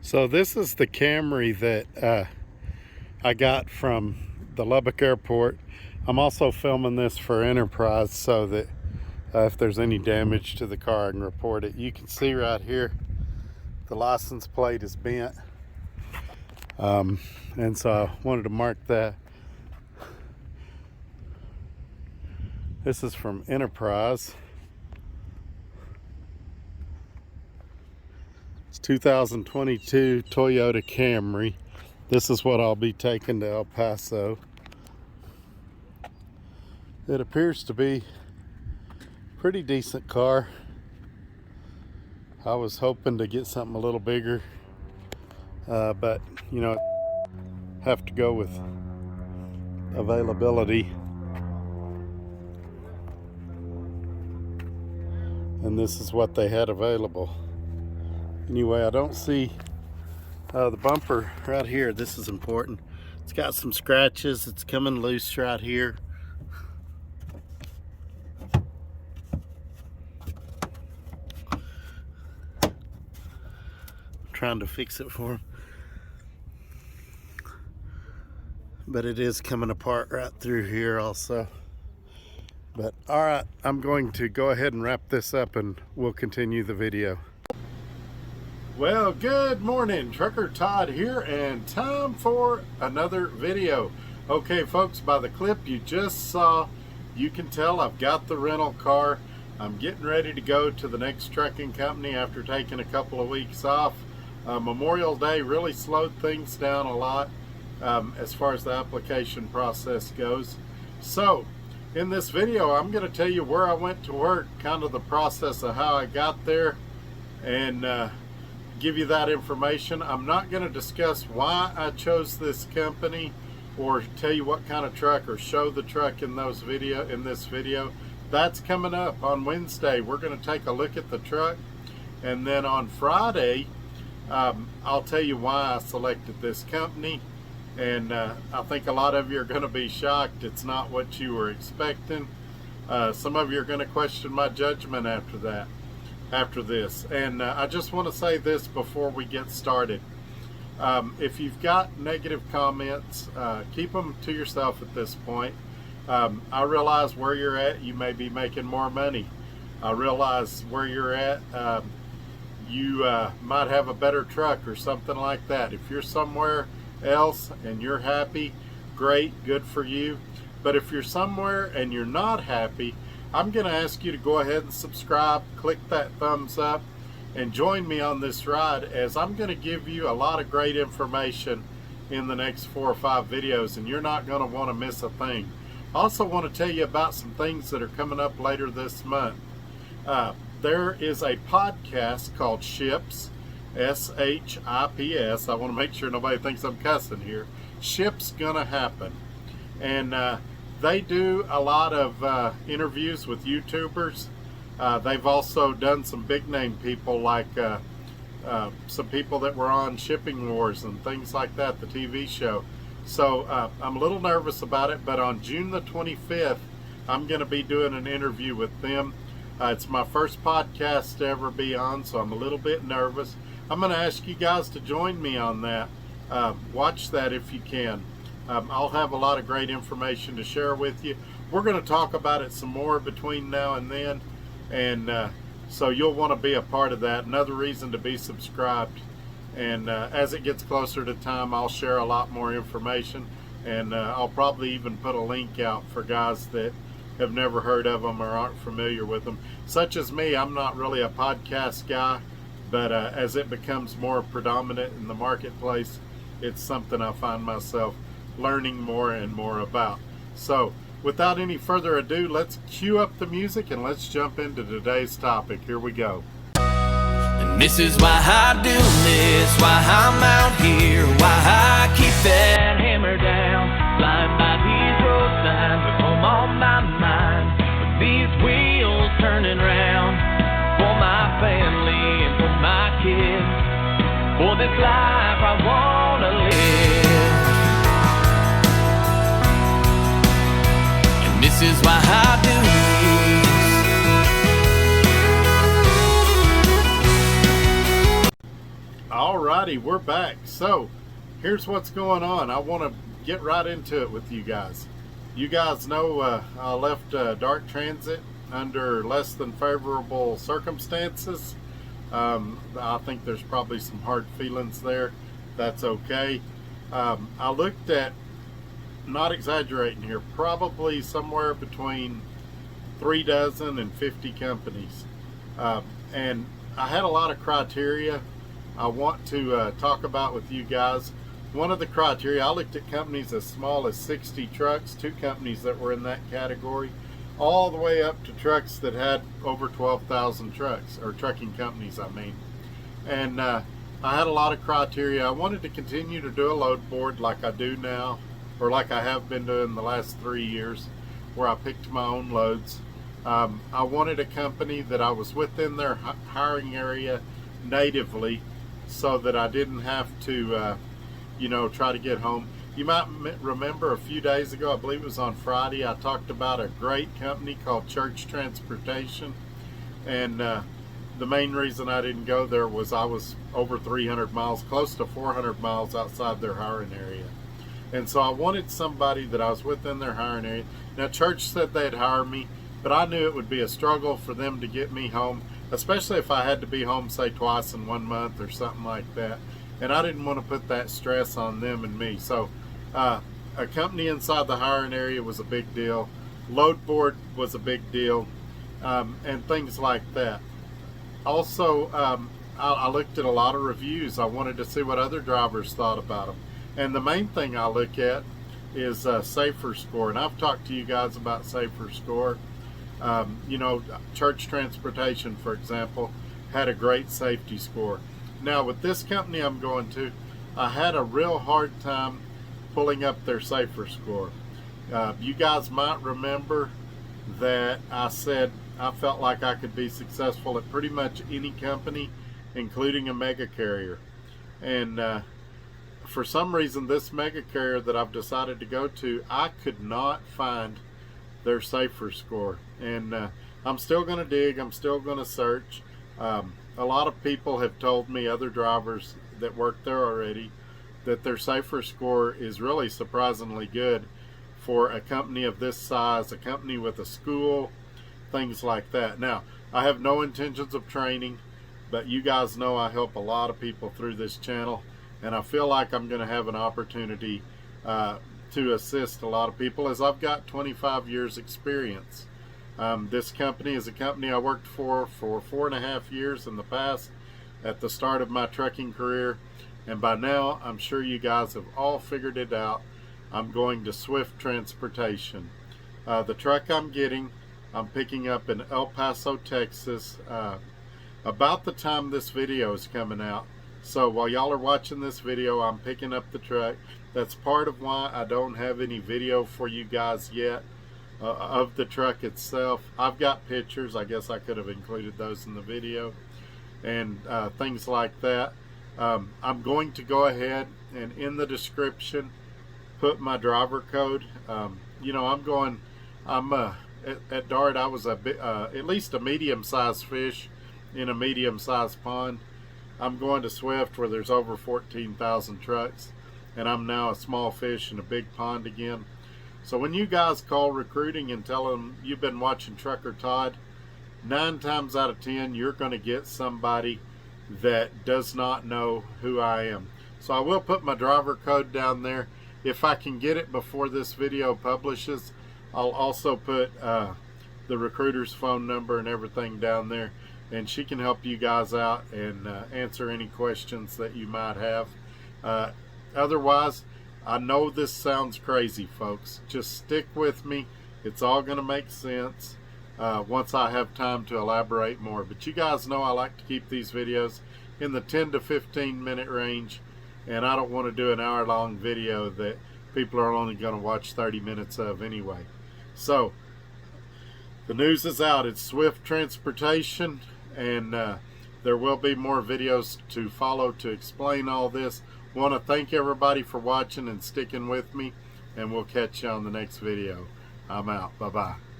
So this is the Camry that I got from the Lubbock airport. I'm also filming this for Enterprise so that if there's any damage to the car, I can report it. You can see right here the license plate is bent, and so I wanted to mark that. This is from Enterprise. It's 2022 Toyota Camry. This is what I'll be taking to El Paso. It appears to be a pretty decent car. I was hoping to get something a little bigger, but you know, have to go with availability. And this is what they had available. Anyway, I don't see the bumper right here. This is important. It's got some scratches. It's coming loose right here. I'm trying to fix it for him, but it is coming apart right through here also. But all right, I'm going to go ahead and wrap this up and we'll continue the video. Well, good morning, Trucker Todd here, and time for another video. Okay folks, by the clip you just saw, you can tell I've got the rental car. I'm getting ready to go to the next trucking company after taking a couple of weeks off. Memorial Day really slowed things down a lot as far as the application process goes. So in this video, I'm going to tell you where I went to work, kind of the process of how I got there, and give you that information. I'm not going to discuss why I chose this company or tell you what kind of truck or show the truck in this video. That's coming up on Wednesday. We're going to take a look at the truck, and then on Friday I'll tell you why I selected this company. And I think a lot of you are going to be shocked. It's not what you were expecting. Some of you are going to question my judgment after this. And I just want to say this before we get started. If you've got negative comments, keep them to yourself at this point. I realize where you're at, you may be making more money. I realize where you're at, you might have a better truck or something like that. If you're somewhere else and you're happy, great, good for you. But if you're somewhere and you're not happy, I'm going to ask you to go ahead and subscribe, click that thumbs up, and join me on this ride, as I'm going to give you a lot of great information in the next 4 or 5 videos, and you're not going to want to miss a thing. I also want to tell you about some things that are coming up later this month. There is a podcast called Ships, S-H-I-P-S. I want to make sure nobody thinks I'm cussing here. Ship's Gonna Happen. And they do a lot of interviews with YouTubers. They've also done some big name people, like some people that were on Shipping Wars and things like that, the TV show. So I'm a little nervous about it, but on June the 25th, I'm going to be doing an interview with them. It's my first podcast to ever be on, so I'm a little bit nervous. I'm going to ask you guys to join me on that. Watch that if you can. I'll have a lot of great information to share with you. We're going to talk about it some more between now and then, and so you'll want to be a part of that. Another reason to be subscribed. And as it gets closer to time, I'll share a lot more information, and I'll probably even put a link out for guys that have never heard of them or aren't familiar with them. Such as me, I'm not really a podcast guy, but as it becomes more predominant in the marketplace, it's something I find myself learning more and more about. So without any further ado, let's cue up the music and let's jump into today's topic. Here we go. And this is why I do this, why I'm out here, why I keep that hammer down, flying by these road signs with home on my mind, with these wheels turning round, for my family and for my kids, for this life I wanna live. And this is why I do this. All right. Alrighty, we're back. So here's what's going on. I want to get right into it with you guys. You guys know I left Dark Transit under less than favorable circumstances. I think there's probably some hard feelings there. That's okay. I looked at, not exaggerating here, probably somewhere between 36 and 50 companies. And I had a lot of criteria I want to talk about with you guys. One of the criteria, I looked at companies as small as 60 trucks, 2 companies that were in that category, all the way up to trucks that had over 12,000 trucks, or trucking companies, I mean. And I had a lot of criteria. I wanted to continue to do a load board like I do now, or like I have been doing the last 3 years, where I picked my own loads. I wanted a company that I was within their hiring area natively, so that I didn't have to try to get home. You might remember a few days ago, I believe it was on Friday, I talked about a great company called Church Transportation, and the main reason I didn't go there was I was over 300 miles, close to 400 miles outside their hiring area. And so I wanted somebody that I was within their hiring area. Now, Church said they'd hire me, but I knew it would be a struggle for them to get me home, especially if I had to be home, say, twice in 1 month or something like that. And I didn't want to put that stress on them and me. So a company inside the hiring area was a big deal. Load board was a big deal, and things like that. Also, I looked at a lot of reviews. I wanted to see what other drivers thought about them. And the main thing I look at is Safer Score. And I've talked to you guys about Safer Score. Church Transportation, for example, had a great safety score. Now, with this company I'm going to, I had a real hard time pulling up their Safer Score. You guys might remember that I said I felt like I could be successful at pretty much any company, including a mega carrier. And for some reason, this mega carrier that I've decided to go to, I could not find their Safer Score. And I'm still going to dig, I'm still going to search. A lot of people have told me, other drivers that work there already, that their Safer Score is really surprisingly good for a company of this size, a company with a school, things like that. Now, I have no intentions of training, but you guys know I help a lot of people through this channel, and I feel like I'm going to have an opportunity to assist a lot of people, as I've got 25 years experience. This company is a company I worked for 4.5 years in the past, at the start of my trucking career, and by now I'm sure you guys have all figured it out. I'm going to Swift Transportation. The truck I'm getting, I'm picking up in El Paso, Texas, about the time this video is coming out. So while y'all are watching this video, I'm picking up the truck. That's part of why I don't have any video for you guys yet of the truck itself. I've got pictures. I guess I could have included those in the video, and things like that. I'm going to go ahead and in the description put my driver code. I'm at Dart, I was at least a medium-sized fish in a medium-sized pond. I'm going to Swift, where there's over 14,000 trucks, and I'm now a small fish in a big pond again. So when you guys call recruiting and tell them you've been watching Trucker Todd, 9 times out of 10 you're going to get somebody that does not know who I am. So I will put my driver code down there. If I can get it before this video publishes, I'll also put the recruiter's phone number and everything down there, and she can help you guys out and answer any questions that you might have. Otherwise, I know this sounds crazy, folks. Just stick with me. It's all going to make sense once I have time to elaborate more. But you guys know I like to keep these videos in the 10 to 15 minute range, and I don't want to do an hour-long video that people are only going to watch 30 minutes of anyway. So the news is out. It's Swift Transportation, and there will be more videos to follow to explain all this. Want to thank everybody for watching and sticking with me, and we'll catch you on the next video. I'm out. Bye-bye.